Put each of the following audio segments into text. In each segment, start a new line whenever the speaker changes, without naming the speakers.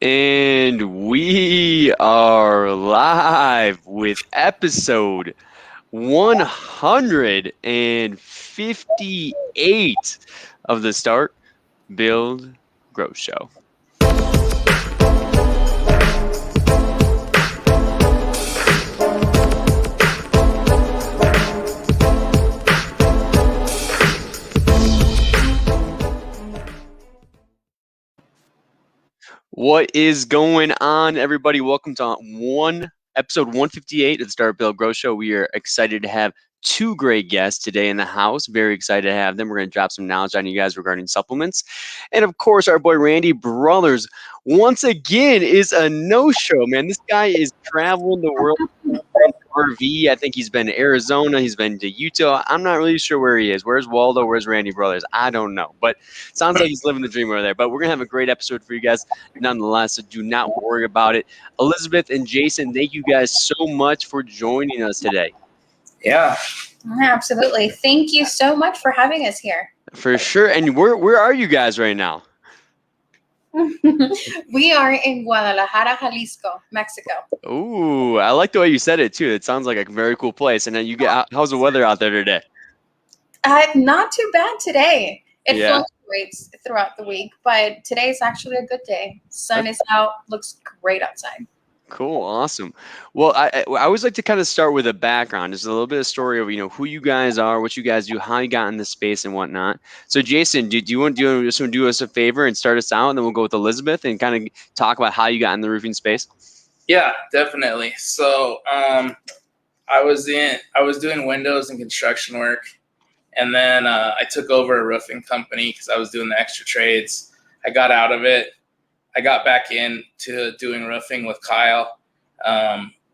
And we are live with episode 158 of the Start, Build, Grow Show. What is going on, everybody? Welcome to episode 158 of the Start, Build, Grow Show. We are excited to have two great guests today in the house. Very excited to have them. We're going to drop some knowledge on you guys regarding supplements. And of course, our boy Randy Brothers, once again, is a no-show, man. This guy is traveling the world. RV. I think he's been to Arizona. He's been to Utah. I'm not really sure where he is. Where's Waldo? Where's Randy Brothers? I don't know. But sounds like he's living the dream over there. But we're going to have a great episode for you guys nonetheless, so do not worry about it. Elizabeth and Jason, thank you guys so much for joining us today.
Yeah.
Absolutely. Thank you so much for having us here.
For sure. And where are you guys right now?
We are in Guadalajara, Jalisco, Mexico.
Ooh, I like the way you said it too. It sounds like a very cool place. And then how's the weather out there today?
Not too bad today. It fluctuates throughout the week, but today's actually a good day. Sun is out, looks great outside.
Cool, awesome. Well, I always like to kind of start with a background, just a little bit of story of who you guys are, what you guys do, how you got in this space, and whatnot. So, Jason, do you want to do us a favor and start us out, and then we'll go with Elizabeth and kind of talk about how you got in the roofing space?
Yeah, definitely. So, I was doing windows and construction work, and then I took over a roofing company because I was doing the extra trades. I got out of it. I got back into doing roofing with Kyle,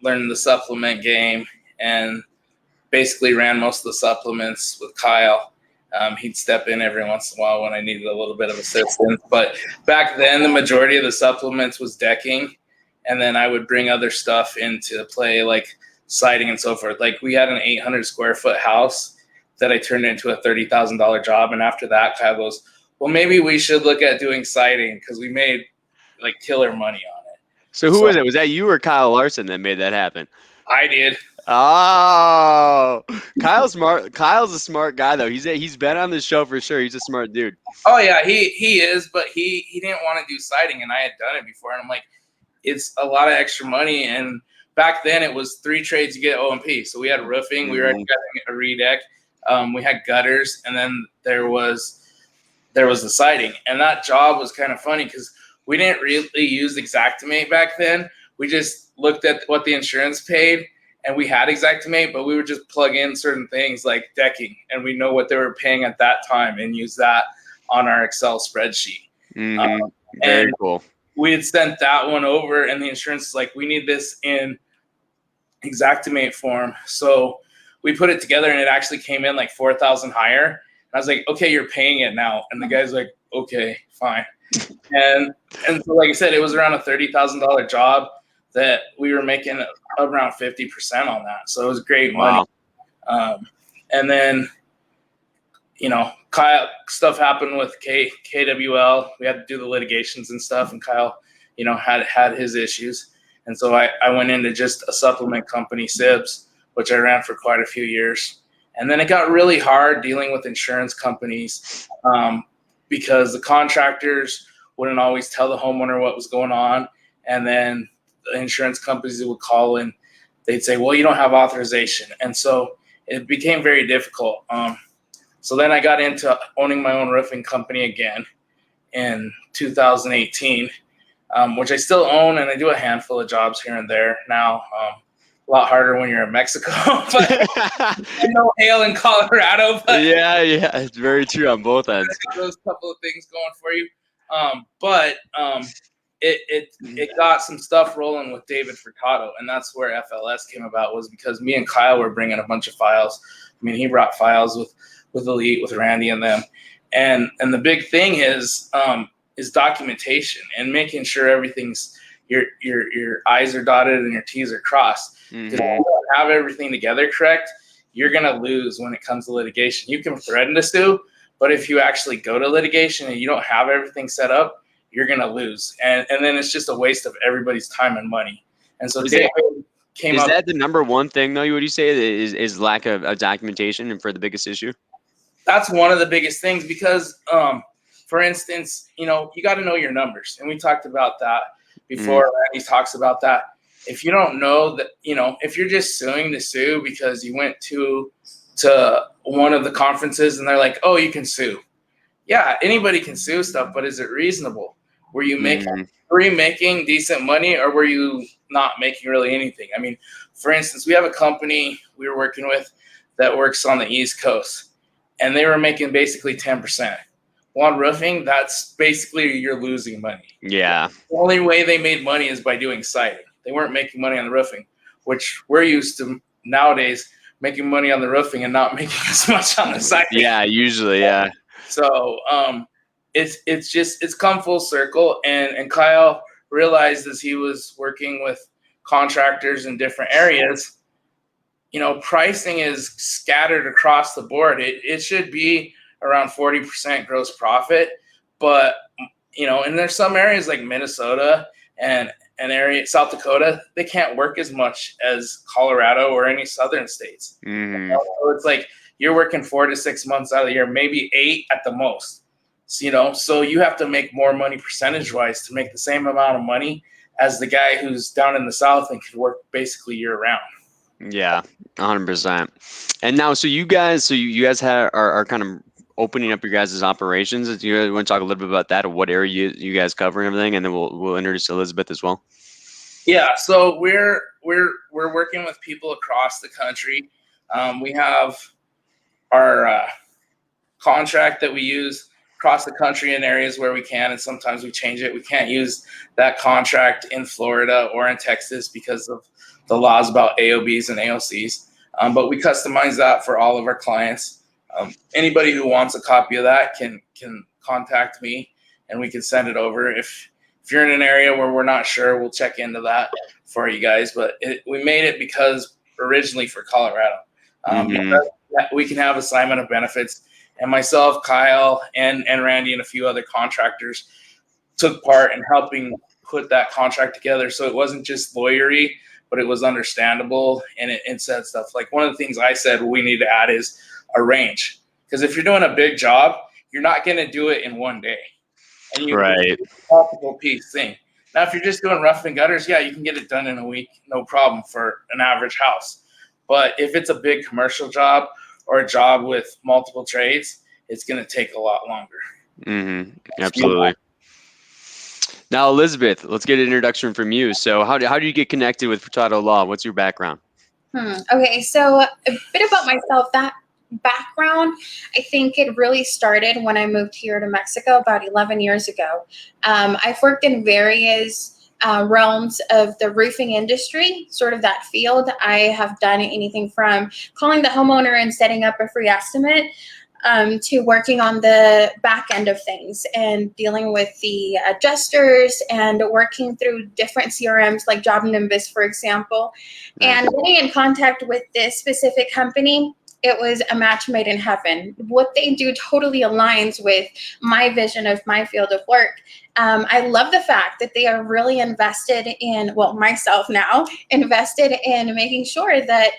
learned the supplement game, and basically ran most of the supplements with Kyle. He'd step in every once in a while when I needed a little bit of assistance. But back then, the majority of the supplements was decking, and then I would bring other stuff into play, like siding and so forth. Like we had an 800 square foot house that I turned into a $30,000 job. And after that, Kyle goes, well, maybe we should look at doing siding because we made like killer money on it.
So who was it? Was that you or Kyle Larson that made that happen?
I did.
Oh, Kyle's smart. Kyle's a smart guy though. He's been on the show for sure. He's a smart dude.
Oh yeah, he is, but he didn't want to do siding, and I had done it before, and I'm like, it's a lot of extra money. And back then it was 3 trades you get O&P. So we had roofing, we were getting a redeck, we had gutters, and then there was the siding. And that job was kind of funny because we didn't really use Xactimate back then. We just looked at what the insurance paid, and we had Xactimate, but we would just plug in certain things like decking, and we know what they were paying at that time and use that on our Excel spreadsheet.
Very cool.
We had sent that one over, and the insurance is like, we need this in Xactimate form. So we put it together, and it actually came in like $4,000 higher. And I was like, okay, you're paying it now. And the guy's like, okay, fine. And so, like I said, it was around a $30,000 job that we were making around 50% on that. So it was great money. Wow. And then, Kyle, stuff happened with KWL. We had to do the litigations and stuff. And Kyle, had his issues. And so I went into just a supplement company, SIBS, which I ran for quite a few years. And then it got really hard dealing with insurance companies because the contractors wouldn't always tell the homeowner what was going on. And then the insurance companies would call and they'd say, well, you don't have authorization. And so it became very difficult. So then I got into owning my own roofing company again in 2018, which I still own, and I do a handful of jobs here and there now. A lot harder when you're in Mexico, but no hail in Colorado. But
yeah, it's very true on both ends.
Those couple of things going for you, but it got some stuff rolling with David Furtado, and that's where FLS came about. Was because me and Kyle were bringing a bunch of files. I mean, he brought files with Elite, with Randy and them, and the big thing is documentation and making sure everything's your I's are dotted and your T's are crossed. If you don't have everything together correct, you're going to lose when it comes to litigation. You can threaten to sue, but if you actually go to litigation and you don't have everything set up, you're going to lose. And then it's just a waste of everybody's time and money. And so
Is
David came up.
Is that the number one thing, though, would you say, is lack of documentation and for the biggest issue?
That's one of the biggest things because, for instance, you got to know your numbers. And we talked about that before. Randy talks about that. If you don't know that, if you're just suing to sue because you went to one of the conferences and they're like, oh, you can sue. Yeah, anybody can sue stuff, but is it reasonable? Were you making decent money, or were you not making really anything? I mean, for instance, we have a company we were working with that works on the East Coast, and they were making basically 10%. Well, on roofing, that's basically you're losing money.
Yeah.
The only way they made money is by doing siding. They weren't making money on the roofing, which we're used to nowadays, making money on the roofing and not making as much on the siding.
Yeah, usually, yeah.
So it's come full circle, and Kyle realized as he was working with contractors in different areas, pricing is scattered across the board. It should be around 40% gross profit, but and there's some areas like Minnesota and an area South Dakota, they can't work as much as Colorado or any southern states. So it's like you're working 4 to 6 months out of the year, maybe 8 at the most. So you have to make more money percentage-wise to make the same amount of money as the guy who's down in the South and could work basically year-round.
Yeah, 100%. And now, so you guys are kind of opening up your guys' operations. Do you want to talk a little bit about that, or what area you guys cover and everything, and then we'll introduce Elizabeth as well.
Yeah, so we're working with people across the country. We have our contract that we use across the country in areas where we can, and sometimes we change it. We can't use that contract in Florida or in Texas because of the laws about AOBs and AOCs, but we customize that for all of our clients. Anybody who wants a copy of that can contact me, and we can send it over. If you're in an area where we're not sure, we'll check into that for you guys. But we made it because originally for Colorado. We can have assignment of benefits. And myself, Kyle, and Randy, and a few other contractors took part in helping put that contract together. So it wasn't just lawyery, but it was understandable, and it said stuff. Like one of the things I said we need to add is a range. Because if you're doing a big job, you're not going to do it in one day. And you
Right.
multiple piece thing. Now, if you're just doing rough and gutters, yeah, you can get it done in a week, no problem for an average house. But if it's a big commercial job or a job with multiple trades, it's going to take a lot longer.
Absolutely. Now, Elizabeth, let's get an introduction from you. So how do you get connected with Furtado Law? What's your background?
Okay, so a bit about myself. That background, I think it really started when I moved here to Mexico about 11 years ago. I've worked in various realms of the roofing industry, sort of that field. I have done anything from calling the homeowner and setting up a free estimate to working on the back end of things and dealing with the adjusters and working through different CRMs like Job Nimbus, for example. And getting in contact with this specific company, it was a match made in heaven. What they do totally aligns with my vision of my field of work. I love the fact that they are really invested in, well, myself now, invested in making sure that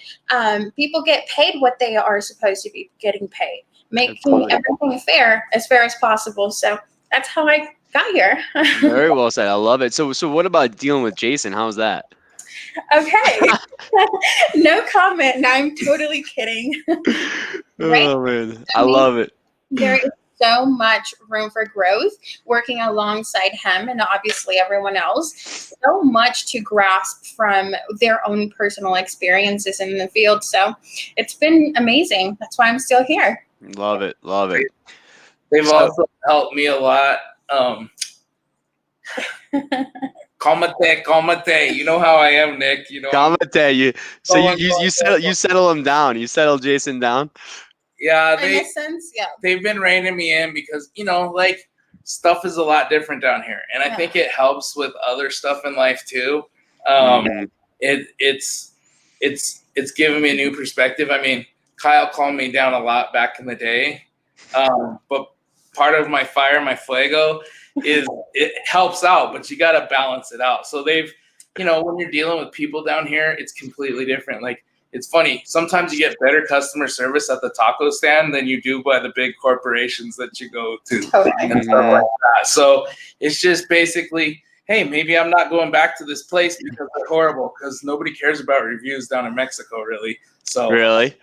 people get paid what they are supposed to be getting paid, making everything fair as possible. So that's how I got here.
Very well said. I love it. So what about dealing with Jason? How's that?
Okay. No comment. No, I'm totally kidding. Right?
Oh, man. I love it.
There is so much room for growth working alongside him and obviously everyone else. So much to grasp from their own personal experiences in the field. So it's been amazing. That's why I'm still here.
Love it. Love it.
They've also helped me a lot. Calmate. You know how I am, Nick. You know.
Calmate. So you settle him down. You settle Jason down.
Yeah,
in a sense, yeah. They've
been reining me in because like stuff is a lot different down here, and I think it helps with other stuff in life too. It's given me a new perspective. I mean, Kyle calmed me down a lot back in the day, but part of my fire, my fuego, it helps out, but you got to balance it out. So they've, when you're dealing with people down here, it's completely different. Like, it's funny. Sometimes you get better customer service at the taco stand than you do by the big corporations that you go to and stuff like that. So it's just basically, hey, maybe I'm not going back to this place because they're horrible, because nobody cares about reviews down in Mexico, really. So
Really?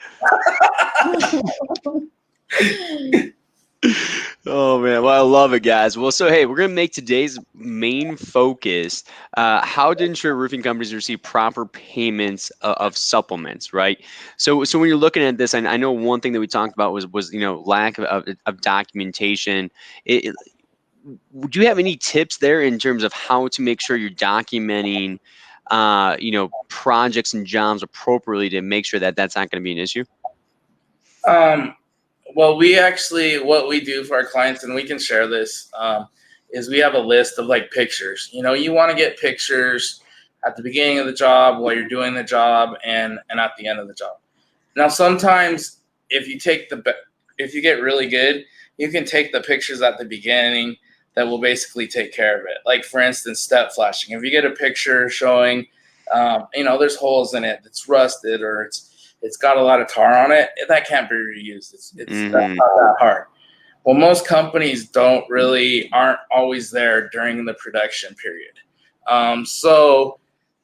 Oh man, well I love it, guys. Well, so hey, we're gonna make today's main focus how to ensure roofing companies receive proper payments of supplements, right? So when you're looking at this, I know one thing that we talked about was lack of documentation. Do you have any tips there in terms of how to make sure you're documenting, projects and jobs appropriately to make sure that that's not going to be an issue?
Well, what we do for our clients, and we can share this, is we have a list of like pictures. You want to get pictures at the beginning of the job, while you're doing the job, and at the end of the job. Now, sometimes if you get really good, you can take the pictures at the beginning that will basically take care of it. Like, for instance, step flashing. If you get a picture showing, there's holes in it, it's rusted, or it's got a lot of tar on it, that can't be reused. It's that's not that hard. Well, most companies aren't always there during the production period. And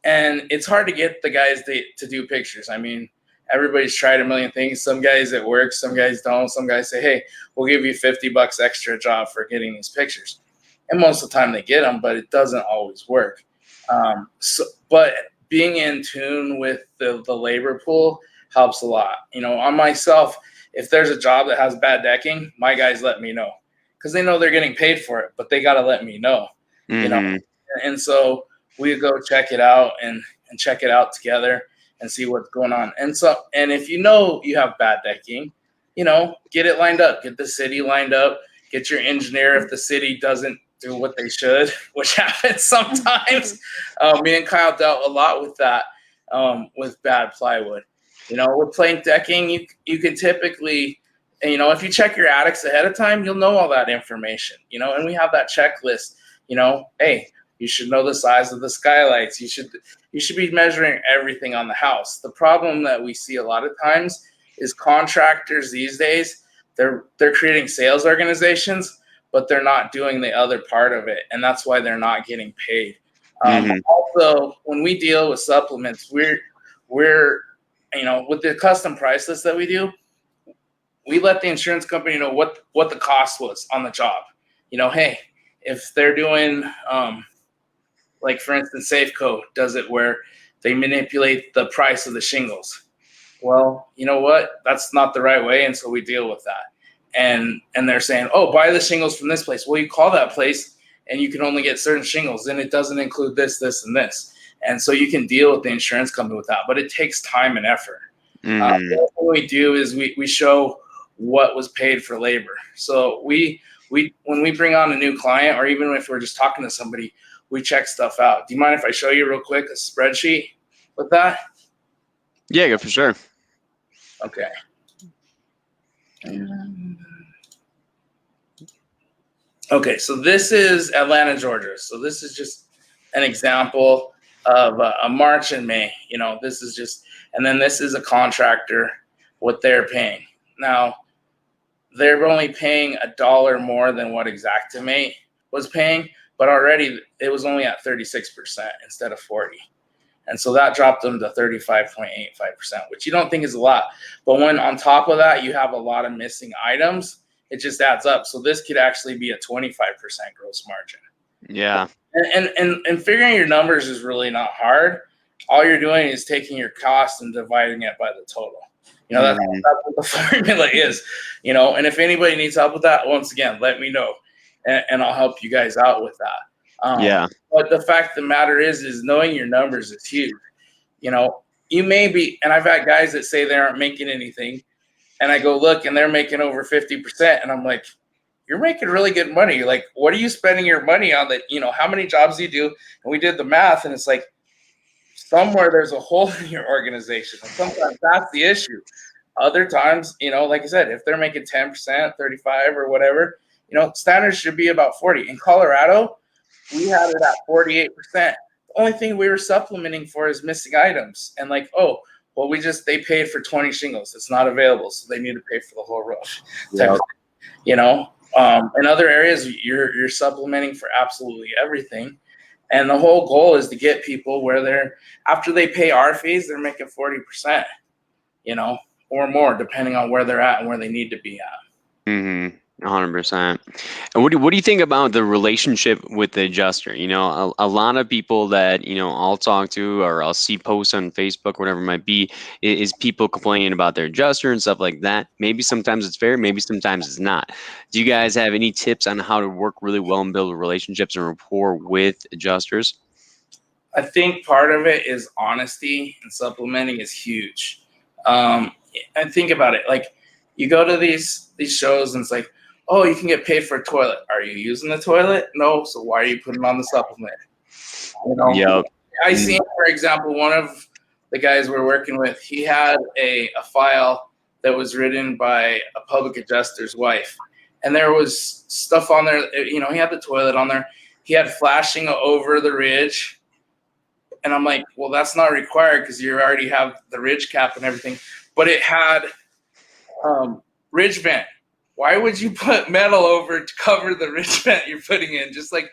it's hard to get the guys to do pictures. I mean, everybody's tried a million things. Some guys it works, some guys don't. Some guys say, hey, we'll give you $50 extra job for getting these pictures. And most of the time they get them, but it doesn't always work. But being in tune with the labor pool helps a lot. On myself, if there's a job that has bad decking, my guys let me know, because they know they're getting paid for it, but they got to let me know. And so we go check it out and check it out together and see what's going on. And if you have bad decking, get it lined up, get the city lined up, get your engineer if the city doesn't do what they should, which happens sometimes. Me and Kyle dealt a lot with that, with bad plywood. With plank decking, you can typically, if you check your attics ahead of time, you'll know all that information, and we have that checklist, hey, you should know the size of the skylights. You should be measuring everything on the house. The problem that we see a lot of times is contractors these days, they're creating sales organizations, but they're not doing the other part of it, and that's why they're not getting paid. Also, when we deal with supplements, we're with the custom price list that we do, we let the insurance company know what the cost was on the job. Hey, if they're doing, like for instance, Safeco does it where they manipulate the price of the shingles. Well, you know what? That's not the right way, and so we deal with that. And they're saying, oh, buy the shingles from this place. Well, you call that place, and you can only get certain shingles, and it doesn't include this, this, and this. And so you can deal with the insurance company with that, but it takes time and effort. What we do is we show what was paid for labor. So when we bring on a new client, or even if we're just talking to somebody, we check stuff out. Do you mind if I show you real quick a spreadsheet with that?
Yeah, go for sure.
Okay. Okay, so this is Atlanta, Georgia. So this is just an example of a March and May. This is just, and then this is a contractor, what they're paying. Now, they're only paying $1 more than what Xactimate was paying, but already it was only at 36% instead of 40%. And so that dropped them to 35.85%, which you don't think is a lot. But when on top of that, you have a lot of missing items, it just adds up. So this could actually be a 25% gross margin.
Yeah.
And figuring your numbers is really not hard. All you're doing is taking your cost and dividing it by the total. That's what the formula is. And if anybody needs help with that, once again, let me know, and I'll help you guys out with that. But the fact of the matter is knowing your numbers is huge. You may be, and I've had guys that say they aren't making anything, and I go look, and they're making over 50%, and I'm like, you're making really good money. Like, what are you spending your money on? That, how many jobs do you do? And we did the math, and it's like, somewhere there's a hole in your organization. And sometimes that's the issue. Other times, like I said, if they're making 10%, 35 or whatever, Standards should be about 40. In Colorado, we had it at 48%. The only thing we were supplementing for is missing items. And like, oh, well, they paid for 20 shingles. It's not available, so they need to pay for the whole roof.
Yeah.
In other areas, you're supplementing for absolutely everything. And the whole goal is to get people where after they pay our fees, they're making 40%, or more, depending on where they're at and where they need to be at.
Mm-hmm. 100%. And what do you think about the relationship with the adjuster? A lot of people that, I'll talk to or I'll see posts on Facebook, whatever it might be, is people complaining about their adjuster and stuff like that. Maybe sometimes it's fair, maybe sometimes it's not. Do you guys have any tips on how to work really well and build relationships and rapport with adjusters?
I think part of it is honesty, and supplementing is huge. And think about it. Like, you go to these shows and it's like, oh, you can get paid for a toilet. Are you using the toilet? No. So why are you putting on the supplement?
Yep.
I seen, for example, one of the guys we're working with, he had a file that was written by a public adjuster's wife. And there was stuff on there, he had the toilet on there. He had flashing over the ridge. And I'm like, well, that's not required because you already have the ridge cap and everything. But it had ridge vent. Why would you put metal over to cover the ridge vent you're putting in? Just like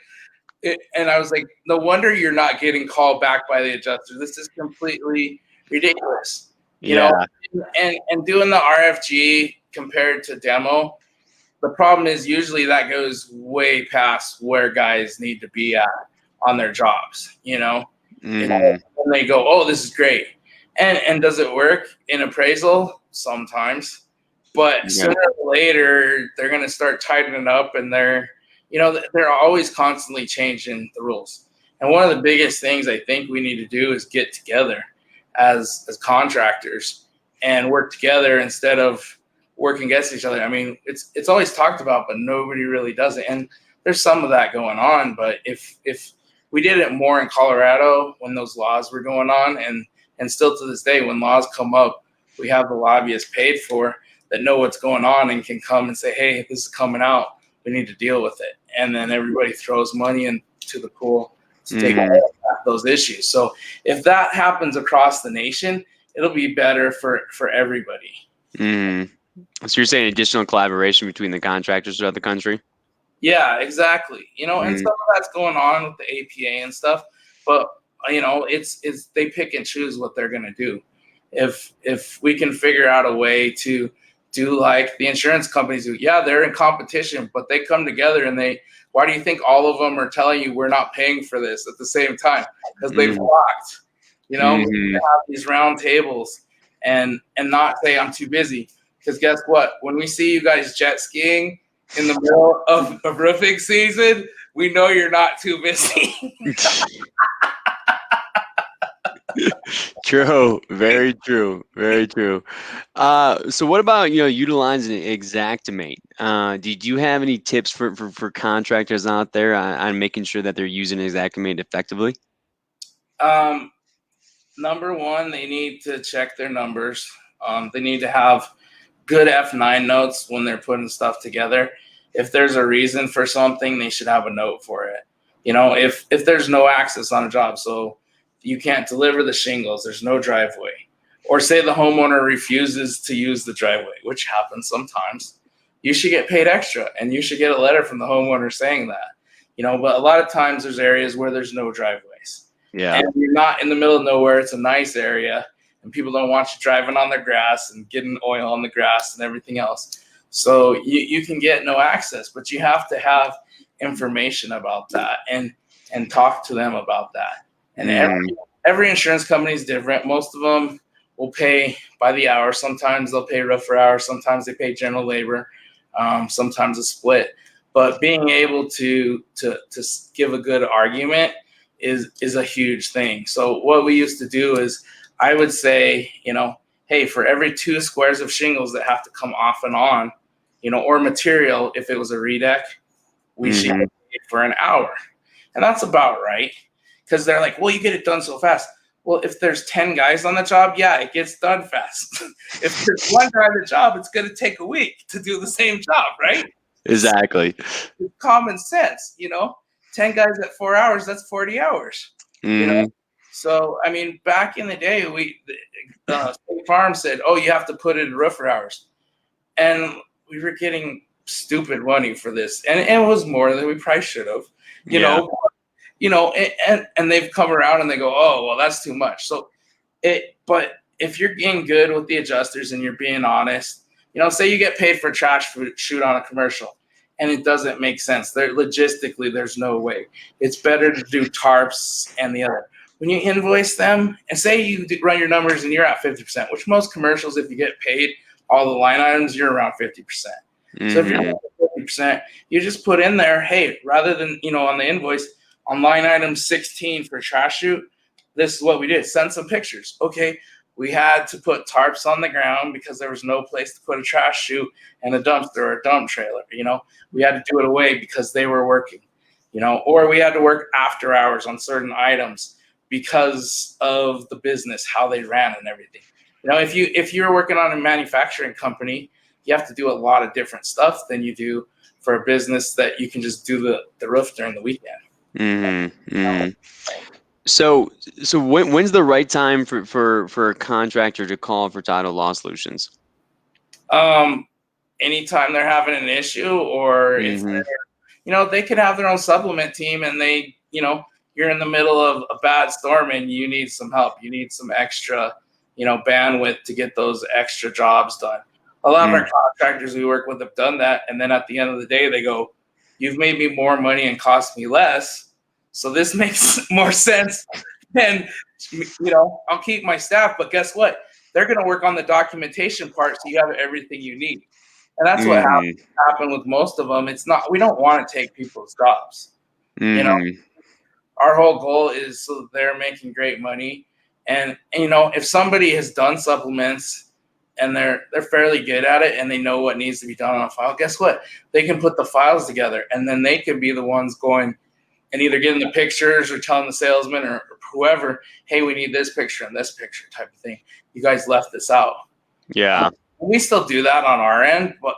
it, and I was like, no wonder you're not getting called back by the adjuster. This is completely ridiculous. And doing the RFG compared to demo, the problem is usually that goes way past where guys need to be at on their jobs, And they go, oh, this is great. And does it work in appraisal? Sometimes. But sooner or later, they're going to start tightening up, and they're always constantly changing the rules. And one of the biggest things I think we need to do is get together as contractors and work together instead of working against each other. I mean, it's always talked about, but nobody really does it. And there's some of that going on. But if we did it more in Colorado when those laws were going on, and still to this day, when laws come up, we have the lobbyists paid for that know what's going on and can come and say, hey, this is coming out. We need to deal with it. And then everybody throws money into the pool to take care of those issues. So if that happens across the nation, it'll be better for everybody.
So you're saying additional collaboration between the contractors throughout the country?
Yeah, exactly. And some of that's going on with the APA and stuff, but it's they pick and choose what they're going to do. If we can figure out a way to do like the insurance companies do, yeah, they're in competition, but they come together and why do you think all of them are telling you we're not paying for this at the same time? Because they've blocked, we have these round tables and not say I'm too busy. Because guess what? When we see you guys jet skiing in the middle of roofing season, we know you're not too busy.
True. Very true. Very true. So what about, utilizing Xactimate? Did you have any tips for contractors out there on making sure that they're using Xactimate effectively?
Number one, they need to check their numbers. They need to have good F9 notes when they're putting stuff together. If there's a reason for something, they should have a note for it. If there's no access on a job, so you can't deliver the shingles, there's no driveway, or say the homeowner refuses to use the driveway, which happens sometimes, you should get paid extra, and you should get a letter from the homeowner saying that. But a lot of times there's areas where there's no driveways.
Yeah.
And you're not in the middle of nowhere. It's a nice area, and people don't want you driving on their grass and getting oil on the grass and everything else. So you can get no access, but you have to have information about that and talk to them about that. And every insurance company is different. Most of them will pay by the hour. Sometimes they'll pay roofer hour. Sometimes they pay general labor. Sometimes a split. But being able to give a good argument is a huge thing. So what we used to do is I would say, hey, for every 2 squares of shingles that have to come off and on, or material, if it was a redeck, we should get paid for an hour. And that's about right. Because they're like, well, you get it done so fast. Well, if there's 10 guys on the job, yeah, it gets done fast. If there's one guy on the job, it's going to take a week to do the same job, right?
Exactly.
It's common sense, 10 guys at 4 hours, that's 40 hours, you know?
Mm-hmm.
So, I mean, back in the day, State Farm said, oh, you have to put in roofer hours. And we were getting stupid money for this. And it was more than we probably should have, you
Yeah.
know, and they've come around and they go, oh, well, that's too much. So but if you're getting good with the adjusters and you're being honest, say you get paid for a trash shoot on a commercial and it doesn't make sense. Logistically, there's no way. It's better to do tarps and the other. When you invoice them and say you run your numbers and you're at 50%, which most commercials, if you get paid all the line items, you're around 50%. So if you're
Mm-hmm.
at 50%, you just put in there, hey, rather than, on the invoice, on line item 16 for trash shoot, this is what we did. Send some pictures. Okay, we had to put tarps on the ground because there was no place to put a trash chute and a dumpster or a dump trailer. We had to do it away because they were working, or we had to work after hours on certain items because of the business, how they ran and everything. If you're working on a manufacturing company, you have to do a lot of different stuff than you do for a business that you can just do the roof during the weekend.
Mm-hmm. Mm-hmm. So when's the right time for a contractor to call Furtado Law Solutions?
Anytime they're having an issue, or if
Mm-hmm.
they could have their own supplement team and you're in the middle of a bad storm and you need some help. You need some extra, bandwidth to get those extra jobs done. A lot of our contractors we work with have done that. And then at the end of the day, they go, you've made me more money and cost me less. So this makes more sense. And, I'll keep my staff, but guess what? They're going to work on the documentation part so you have everything you need. And that's what
Mm-hmm.
happened with most of them. We don't want to take people's jobs.
Mm-hmm.
Our whole goal is so they're making great money. And if somebody has done supplements and they're fairly good at it and they know what needs to be done on a file, guess what? They can put the files together and then they can be the ones going and either getting the pictures or telling the salesman or whoever, hey, we need this picture and this picture type of thing. You guys left this out.
Yeah.
We still do that on our end, but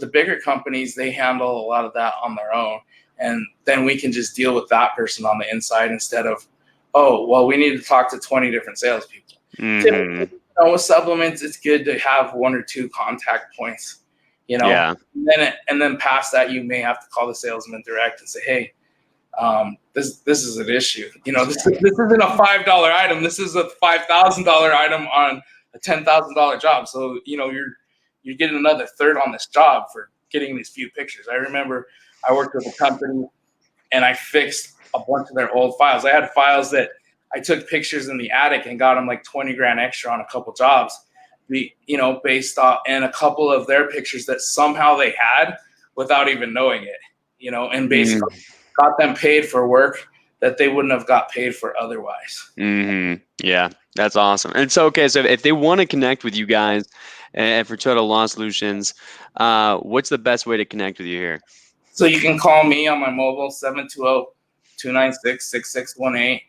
the bigger companies, they handle a lot of that on their own. And then we can just deal with that person on the inside instead of, oh, well, we need to talk to 20 different salespeople.
Mm-hmm.
With supplements, it's good to have one or two contact points,
Yeah.
and then past that, you may have to call the salesman direct and say, hey, this is an issue. This isn't a $5 item. This is a $5,000 item on a $10,000 job. So, you're getting another third on this job for getting these few pictures. I remember I worked with a company and I fixed a bunch of their old files. I had files that I took pictures in the attic and got them like 20 grand extra on a couple jobs, based on, and a couple of their pictures that somehow they had without even knowing it, and basically got them paid for work that they wouldn't have got paid for otherwise.
Mm-hmm. Yeah, that's awesome. And so, okay, so if they want to connect with you guys at Furtado Law Solutions, what's the best way to connect with you here?
So you can call me on my mobile, 720-296-6618.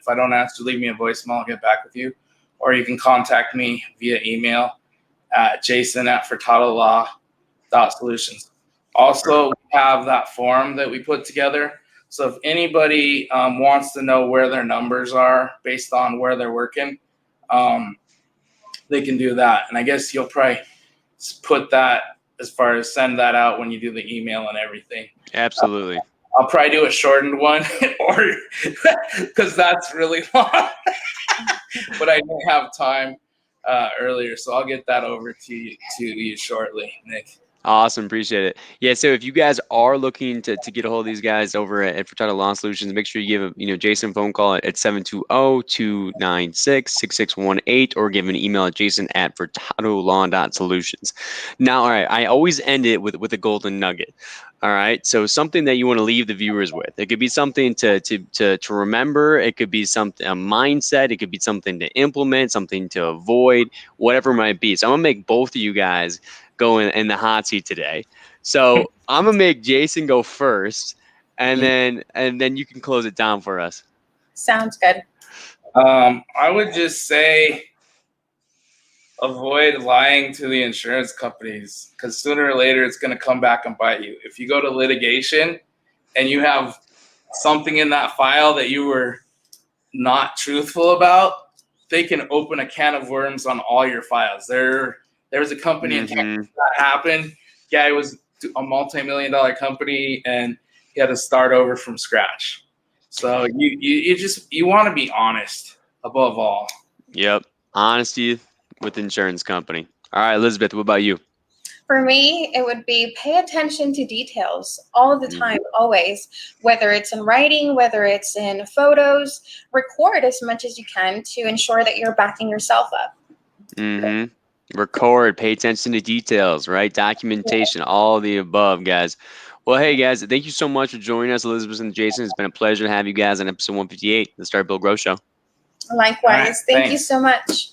If I don't answer, leave me a voicemail. I'll get back with you. Or you can contact me via email at jason@furtadolaw.solutions. Also, we have that form that we put together. So if anybody wants to know where their numbers are based on where they're working, they can do that. And I guess you'll probably put that as far as send that out when you do the email and everything.
Absolutely.
I'll probably do a shortened one, or because that's really long. But I didn't have time earlier, so I'll get that over to you shortly, Nick.
Awesome. Appreciate it. Yeah. So if you guys are looking to get a hold of these guys over at Furtado Law Solutions, make sure you give Jason a phone call at 720-296-6618 or give an email at jason@furtadolaw.solutions. Now, all right, I always end it with a golden nugget. All right. So something that you want to leave the viewers with. It could be something to remember. It could be something, a mindset. It could be something to implement, something to avoid, whatever it might be. So I'm gonna make both of you guys go in the hot seat today. So I'm gonna make Jason go first, and then you can close it down for us.
Sounds good.
I would just say avoid lying to the insurance companies, because sooner or later it's going to come back and bite you. If you go to litigation and you have something in that file that you were not truthful about, they can open a can of worms on all your files. There was a company in Texas that happened. Guy was a multi-million-dollar company, and he had to start over from scratch. So you want to be honest above all.
Yep. Honesty with the insurance company. All right, Elizabeth, what about you?
For me, it would be pay attention to details all the time, always, whether it's in writing, whether it's in photos. Record as much as you can to ensure that you're backing yourself up.
Record, pay attention to details, right? Documentation, all of the above, guys. Well, hey, guys, thank you so much for joining us, Elizabeth and Jason. It's been a pleasure to have you guys on episode 158 of the Start Build Grow Show.
Likewise.
All right,
Thank you
thanks.
so much.